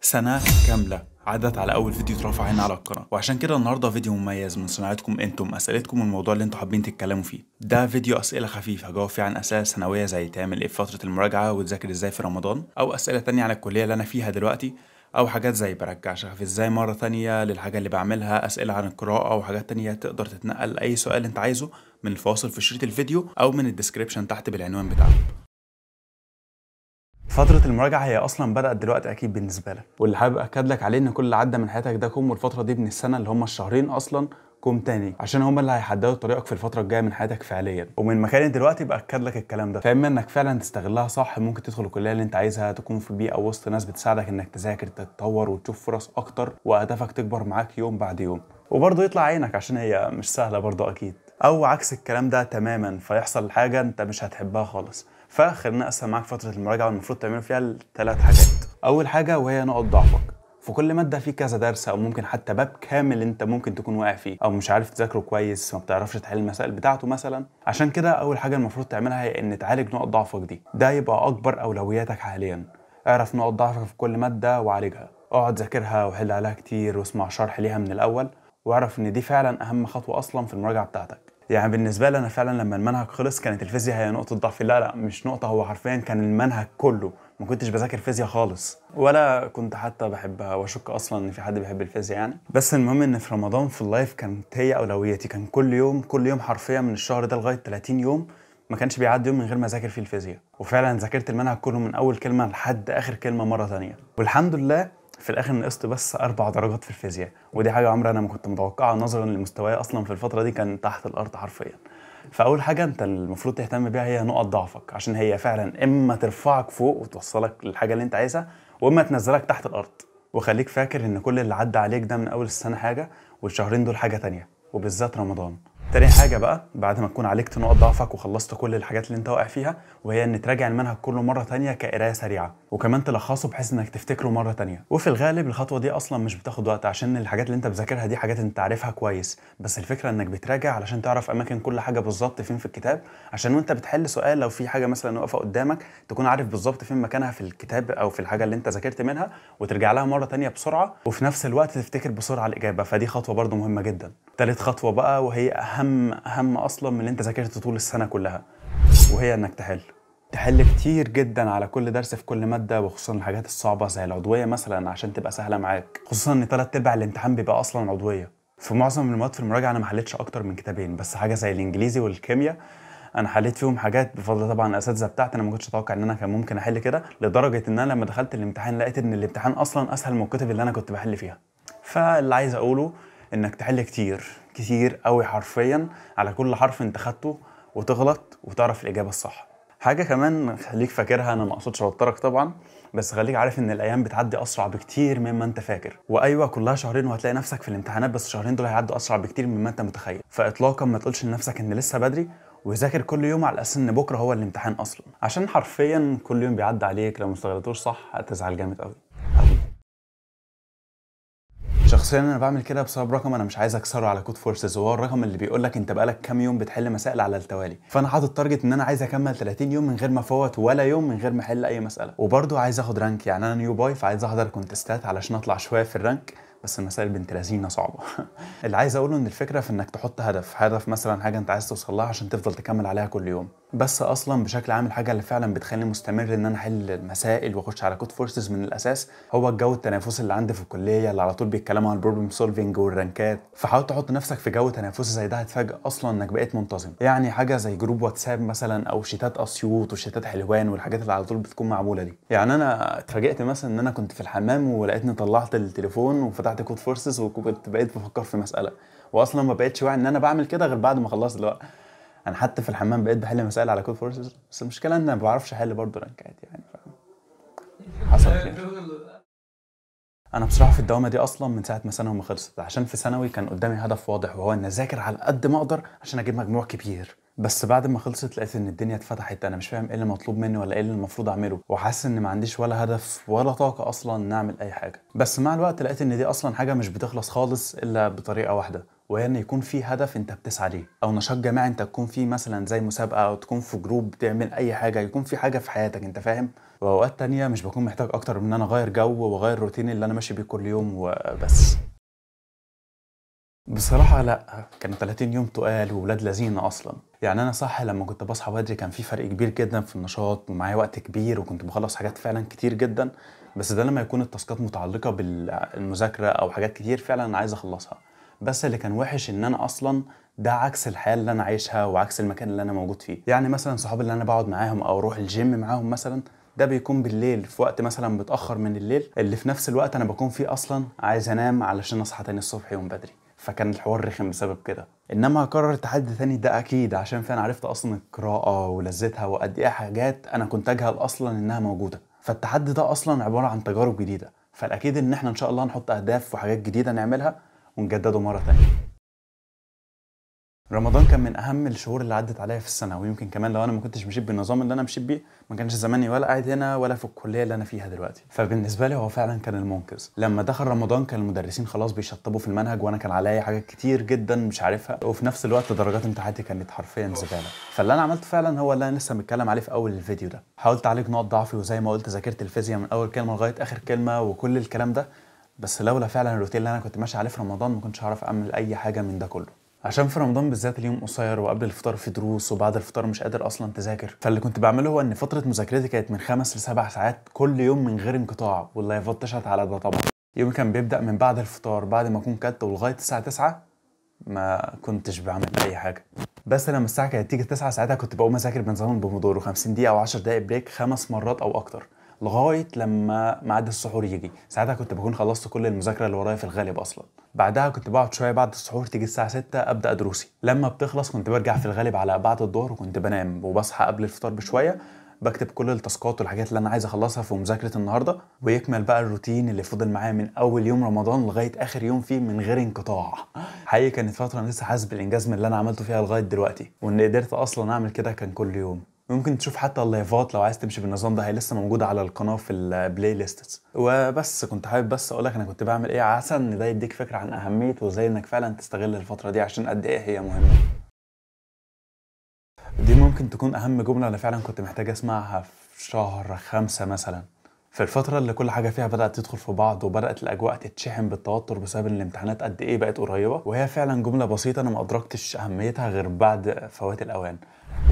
سنة كاملة عدت على أول فيديو اترفع هنا على القناة، وعشان كده النهاردة فيديو مميز من صناعتكم انتم، أسئلتكم والموضوع اللي انتم حابين تتكلموا فيه. ده فيديو أسئلة خفيفة هجاوب فيه عن أسئلة ثانوية زي تعمل ايه في فترة المراجعة وتذاكر ازاي في رمضان، أو أسئلة تانية عن الكلية اللي أنا فيها دلوقتي، أو حاجات زي برجع شغف ازاي مرة تانية للحاجة اللي بعملها، أسئلة عن القراءة وحاجات تانية. تقدر تتنقل أي سؤال انت عايزه من الفواصل في شريط الفيديو أو من الديسكريبشن تحت بالعنوان بتاعه. فترة المراجعة هي أصلا بدأت دلوقتي أكيد بالنسبة لك، واللي حابب أكد لك عليه إن كل اللي عدى من حياتك ده كوم، والفترة دي من السنة اللي هم الشهرين أصلا كوم تاني، عشان هم اللي هيحددوا طريقك في الفترة الجاية من حياتك فعليا. ومن مكاني دلوقتي بأكد لك الكلام ده، فإما إنك فعلا تستغلها صح ممكن تدخل الكلية اللي أنت عايزها، تكون في بيئة وسط ناس بتساعدك إنك تذاكر تتطور وتشوف فرص أكتر وأهدافك تكبر معاك يوم بعد يوم، وبرضه يطلع عينك عشان هي مش سهلة برضه أكيد. أو عكس الكلام ده تماما، فيحصل حاجة أنت مش هتحبها خالص. فخلينا اقسم معاك فتره المراجعه والمفروض تعملوا فيها الثلاث حاجات. اول حاجه وهي نقط ضعفك. في كل ماده في كذا درس او ممكن حتى باب كامل انت ممكن تكون واقع فيه او مش عارف تذاكره كويس، ما بتعرفش تحل المسائل بتاعته مثلا. عشان كده اول حاجه المفروض تعملها هي ان تعالج نقط ضعفك دي. ده يبقى اكبر اولوياتك حاليا. اعرف نقط ضعفك في كل ماده وعالجها، اقعد ذاكرها وحل عليها كتير واسمع شرح ليها من الاول، واعرف ان دي فعلا اهم خطوه اصلا في المراجعه بتاعتك. يعني بالنسبه لي انا فعلا لما المنهج خلص كانت الفيزياء هي نقطه ضعفي. لا مش نقطه، هو حرفيا كان المنهج كله. ما كنتش بذاكر فيزياء خالص، ولا كنت حتى بحبها، واشك اصلا ان في حد بيحب الفيزياء يعني. بس المهم ان في رمضان في اللايف كانت هي اولويتي. كان كل يوم حرفيا من الشهر ده لغايه 30 يوم ما كانش بيعدي يوم من غير ما اذاكر فيه الفيزياء. وفعلا ذاكرت المنهج كله من اول كلمه لحد اخر كلمه مره ثانيه، والحمد لله في الاخر نقصت بس 4 درجات في الفيزياء. ودي حاجه عمري انا ما كنت متوقعها نظرا لمستواي اصلا في الفتره دي، كان تحت الارض حرفيا. فاول حاجه انت المفروض تهتم بيها هي نقط ضعفك، عشان هي فعلا اما ترفعك فوق وتوصلك للحاجه اللي انت عايزها، واما تنزلك تحت الارض. وخليك فاكر ان كل اللي عدى عليك ده من اول السنه حاجه، والشهرين دول حاجه تانية، وبالذات رمضان. تاني حاجه بقى بعد ما تكون عالجت نقط ضعفك وخلصت كل الحاجات اللي انت واقع فيها، وهي ان تراجع المنهج كله مره تانية كقرايه سريعه، وكمان تلخصه بحيث انك تفتكره مره تانية. وفي الغالب الخطوه دي اصلا مش بتاخد وقت، عشان الحاجات اللي انت بتذاكرها دي حاجات انت عارفها كويس، بس الفكره انك بتراجع علشان تعرف اماكن كل حاجه بالظبط فين في الكتاب، عشان وانت بتحل سؤال لو في حاجه مثلا واقفه قدامك تكون عارف بالظبط فين مكانها في الكتاب او في الحاجه اللي انت ذاكرت منها، وترجع لها مره تانية بسرعه، وفي نفس الوقت تفتكر بسرعه الاجابه. فدي خطوه برضو مهمه جدا. تالت خطوه بقى وهي اهم اصلا من اللي انت ذاكرته طول السنه كلها، وهي انك تحل كتير جدا على كل درس في كل ماده، وخصوصا الحاجات الصعبه زي العضويه مثلا عشان تبقى سهله معاك، خصوصا ان 3/4 الامتحان بيبقى اصلا عضويه. في معظم المواد في المراجعه انا ما حليتش اكتر من كتابين بس، حاجه زي الانجليزي والكيمياء انا حليت فيهم حاجات بفضل طبعا الاساتذه بتاعتي. انا ما كنتش اتوقع ان انا كان ممكن احل كده، لدرجه ان انا لما دخلت الامتحان لقيت ان الامتحان اصلا اسهل من الكتب اللي انا كنت بحل فيها. فاللي عايز اقوله انك تحل كتير كتير قوي حرفيا على كل حرف انت خدته، وتغلط وتعرف الاجابه الصح. حاجه كمان خليك فاكرها، انا ما اقصدش اوترك طبعا، بس خليك عارف ان الايام بتعدي اسرع بكتير مما انت فاكر. وايوه كلها شهرين وهتلاقي نفسك في الامتحانات، بس الشهرين دول هيعدوا اسرع بكتير مما انت متخيل. فاطلاقا ما تقولش لنفسك ان لسه بدري، وذاكر كل يوم على اساس ان بكره هو الامتحان اصلا، عشان حرفيا كل يوم بيعدي عليك لو ما استغلتوش صح هتزعل جامد قوي. شخصيا انا بعمل كده بسبب رقم انا مش عايز اكسره على كود فورسز، وهو الرقم اللي بيقول لك انت بقالك كام يوم بتحل مسائل على التوالي. فانا حاطط تارجت ان انا عايز اكمل 30 يوم من غير ما افوت ولا يوم من غير ما احل اي مساله. وبرده عايز اخد رانك، يعني انا نيو باي فعايز احضر كونتستات علشان اطلع شويه في الرانك، بس المسائل بنت لذينه صعبه. اللي عايز اقوله ان الفكره في انك تحط هدف مثلا حاجه انت عايز توصل لها عشان تفضل تكمل عليها كل يوم. بس اصلا بشكل عام الحاجه اللي فعلا بتخليني مستمر ان انا احل المسائل واخش على كود فورسز من الاساس هو الجو التنافسي اللي عندي في الكليه، اللي على طول بيتكلموا عن البروبلم سولفنج والرانكات. فحاول تحط نفسك في جو تنافسي زي ده، هتفاجئ اصلا انك بقيت منتظم. يعني حاجه زي جروب واتساب مثلا، او شيتات اسيوط وشيتات حلوان والحاجات اللي على طول بتكون معموله دي. يعني انا اتفاجئت مثلا ان انا كنت في الحمام ولقيتني طلعت التليفون وفتحت كود فورسز وكنت بقيت بفكر في مساله، واصلا ما بقتش واعي ان انا بعمل كده غير بعد ما خلصت الوقت. انا حتى في الحمام بقيت بحل مسائل على كود فورسز، بس المشكله ان انا ما بعرفش احل برضه رانكات يعني. حصل خير. انا بصراحه في الدوامه دي اصلا من ساعه ما ثانوي ما خلصت، عشان في ثانوي كان قدامي هدف واضح وهو ان اذاكر على قد ما اقدر عشان اجيب مجموع كبير. بس بعد ما خلصت لقيت ان الدنيا اتفتحت، انا مش فاهم ايه اللي مطلوب مني ولا ايه اللي المفروض اعمله، وحاسس ان ما عنديش ولا هدف ولا طاقه اصلا نعمل اي حاجه. بس مع الوقت لقيت ان دي اصلا حاجه مش بتخلص خالص الا بطريقه واحده، وهي ان يكون في هدف انت بتسعى ليه، او نشاط جماعي انت تكون فيه مثلا زي مسابقه، او تكون في جروب بتعمل اي حاجه، يكون في حاجه في حياتك انت فاهم. واوقات تانية مش بكون محتاج اكتر من ان انا اغير جو واغير روتين اللي انا ماشي بيه كل يوم وبس. بصراحة لأ، كانوا 30 يوم تقال وولاد لذينة أصلا. يعني أنا صح لما كنت بصحى بدري كان في فرق كبير جدا في النشاط ومعايا وقت كبير وكنت بخلص حاجات فعلا كتير جدا، بس ده لما يكون التاسكات متعلقة بالمذاكرة أو حاجات كتير فعلا أنا عايز أخلصها. بس اللي كان وحش إن أنا أصلا ده عكس الحياة اللي أنا عايشها وعكس المكان اللي أنا موجود فيه. يعني مثلا صحابي اللي أنا بقعد معاهم أو أروح الجيم معاهم مثلا، ده بيكون بالليل في وقت مثلا متأخر من الليل، اللي في نفس الوقت أنا بكون فيه أصلا عايز أنام علشان أصحى تاني الصبح يوم بدري، فكان الحوار رخم بسبب كده. انما هكرر تحدي تاني ده اكيد، عشان فعلا عرفت اصلا القراءه ولذتها وقد ايه حاجات انا كنت اجهل اصلا انها موجوده. فالتحدي ده اصلا عباره عن تجارب جديده، فالاكيد ان احنا ان شاء الله نحط اهداف وحاجات جديده نعملها ونجدده مره تانية. رمضان كان من اهم الشهور اللي عدت عليا في السنه، ويمكن كمان لو انا ما كنتش مشيت بالنظام اللي انا مشيت بيه ما كانش زماني ولا قاعد هنا ولا في الكليه اللي انا فيها دلوقتي. فبالنسبه لي هو فعلا كان المنقذ. لما دخل رمضان كان المدرسين خلاص بيشطبوا في المنهج وانا كان عليا حاجات كتير جدا مش عارفها، وفي نفس الوقت درجات امتحاناتي كانت حرفيا زباله. فاللي انا عملته فعلا هو اللي انا لسه متكلم عليه في اول الفيديو ده، حاولت اعالج نقط ضعفي وزي ما قلت ذاكرت الفيزياء من اول كلمه لغايه اخر كلمه وكل الكلام ده. بس لولا فعلا الروتين اللي انا كنت ماشي عليه في رمضان ما كنتش هعرف اعمل اي حاجه من ده كله. عشان في رمضان بالذات اليوم قصير وقبل الفطار في دروس وبعد الفطار مش قادر اصلا تذاكر، فاللي كنت بعمله هو ان فتره مذاكرتي كانت من 5 ل7 ساعات كل يوم من غير انقطاع، واللايفات تشهد على ده طبعا. يومي كان بيبدا من بعد الفطار بعد ما اكون كلت ولغايه الساعه 9 ما كنتش بعمل اي حاجه. بس لما الساعه كانت تيجي 9 ساعتها كنت بقوم اذاكر بنظام البومودورو 50 دقيقه او 10 دقائق بريك 5 مرات او اكتر، لغايه لما ميعاد السحور يجي. ساعتها كنت بكون خلصت كل المذاكره اللي ورايا في الغالب اصلا. بعدها كنت بقعد شويه بعد السحور، تيجي الساعه 6 ابدا دروسي. لما بتخلص كنت برجع في الغالب على بعد الظهر وكنت بنام، وبصحى قبل الفطار بشويه بكتب كل التاسكات والحاجات اللي انا عايز اخلصها في مذاكره النهارده، ويكمل بقى الروتين اللي فضل معايا من اول يوم رمضان لغايه اخر يوم فيه من غير انقطاع. حقيقي كانت فتره أنا لسه حاسس بالانجاز من اللي انا عملته فيها لغايه دلوقتي، وان قدرت اصلا اعمل كده كان كل يوم. ممكن تشوف حتى اللايفات لو عايز تمشي بالنظام ده، هي لسه موجوده على القناه في البلاي ليست. وبس كنت حابب بس اقول لك انا كنت بعمل ايه، عسى ان ده يديك فكره عن اهميه وازاي انك فعلا تستغل الفتره دي عشان قد ايه هي مهمه. دي ممكن تكون أهم جملة أنا فعلا كنت محتاج أسمعها في شهر 5 مثلا، في الفترة اللي كل حاجة فيها بدأت تدخل في بعض وبدأت الأجواء تتشحن بالتوتر بسبب إن الامتحانات قد إيه بقت قريبة. وهي فعلا جملة بسيطة أنا ما أدركتش أهميتها غير بعد فوات الأوان،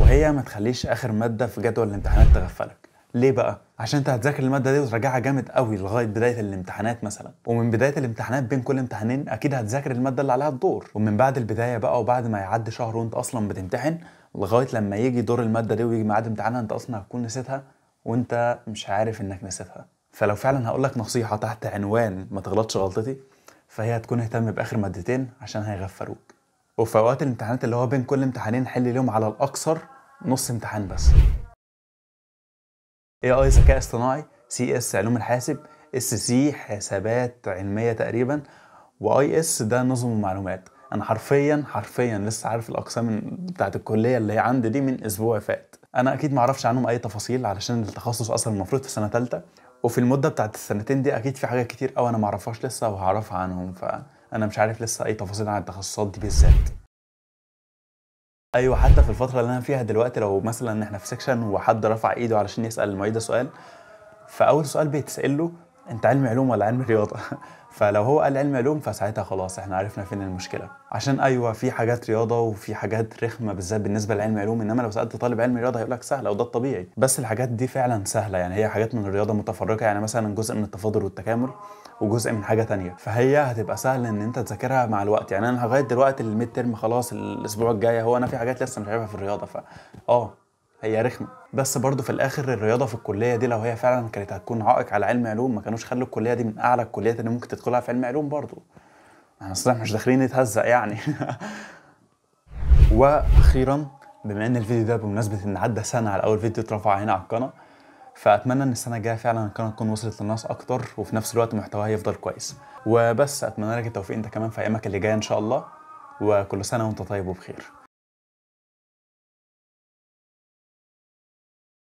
وهي ما تخليش آخر مادة في جدول الامتحانات تغفلك. ليه بقى؟ عشان انت هتذاكر المادة دي وتراجعها جامد قوي لغاية بداية الامتحانات مثلا، ومن بداية الامتحانات بين كل امتحانين اكيد هتذاكر المادة اللي عليها الدور، ومن بعد البداية بقى وبعد ما يعدي شهر وانت اصلا بتمتحن لغاية لما يجي دور المادة دي ويجي ميعاد امتحانها انت اصلا هتكون نسيتها وانت مش عارف انك نسيتها. فلو فعلا هقولك نصيحة تحت عنوان ما تغلطش غلطتي، فهي هتكون اهتم باخر مادتين عشان هيغفلوك. وفي اوقات الامتحانات اللي هو بين كل امتحانين حل اليوم على الاكثر نص امتحان بس. AI ذكاء اصطناعي، CS علوم الحاسب، SC حسابات علمية تقريبا، وIS ده نظم المعلومات. انا حرفيا لسه عارف الاقسام بتاعت الكلية اللي هي عندي دي من اسبوع فات. انا اكيد معرفش عنهم اي تفاصيل علشان التخصص اصلا المفروض في سنة تالتة، وفي المدة بتاعت السنتين دي اكيد في حاجات كتير اوي انا معرفهاش لسه وهعرفها عنهم، فانا مش عارف لسه اي تفاصيل عن التخصصات دي بالذات. ايوه، حتى في الفتره اللي انا فيها دلوقتي لو مثلا احنا في سيكشن وحد رفع ايده علشان يسال المعيده سؤال، فاول سؤال بيتسال له انت علم علوم ولا علم رياضه؟ فلو هو قال علم علوم فساعتها خلاص احنا عرفنا فين المشكله. عشان ايوه في حاجات رياضه وفي حاجات رخمه بالذات بالنسبه لعلم علوم، انما لو سالت طالب علم رياضه هيقول لك سهله وده الطبيعي. بس الحاجات دي فعلا سهله، يعني هي حاجات من الرياضه متفرقه، يعني مثلا جزء من التفاضل والتكامل وجزء من حاجه تانية، فهي هتبقى سهل ان انت تذاكرها مع الوقت. يعني انا لغايه دلوقتي الميد ترم خلاص الاسبوع الجاي، هو انا في حاجات لسه مش عارفها في الرياضه هي رخمه. بس برضو في الاخر الرياضه في الكليه دي لو هي فعلا كانت هتكون عائق على علم علوم ما كانوش خلوا الكليه دي من اعلى الكليات اللي ممكن تدخلها في علم علوم برضو. احنا اصلا مش داخلين نتهزق يعني. واخيرا بما ان الفيديو ده بمناسبه ان عدى سنه على اول فيديو اترفع هنا على القناه، فاتمنى ان السنه الجايه فعلا القناه تكون وصلت للناس اكتر وفي نفس الوقت محتواها يفضل كويس. وبس اتمنى لك التوفيق انت كمان في ايامك اللي جايه ان شاء الله، وكل سنه وانت طيب وبخير.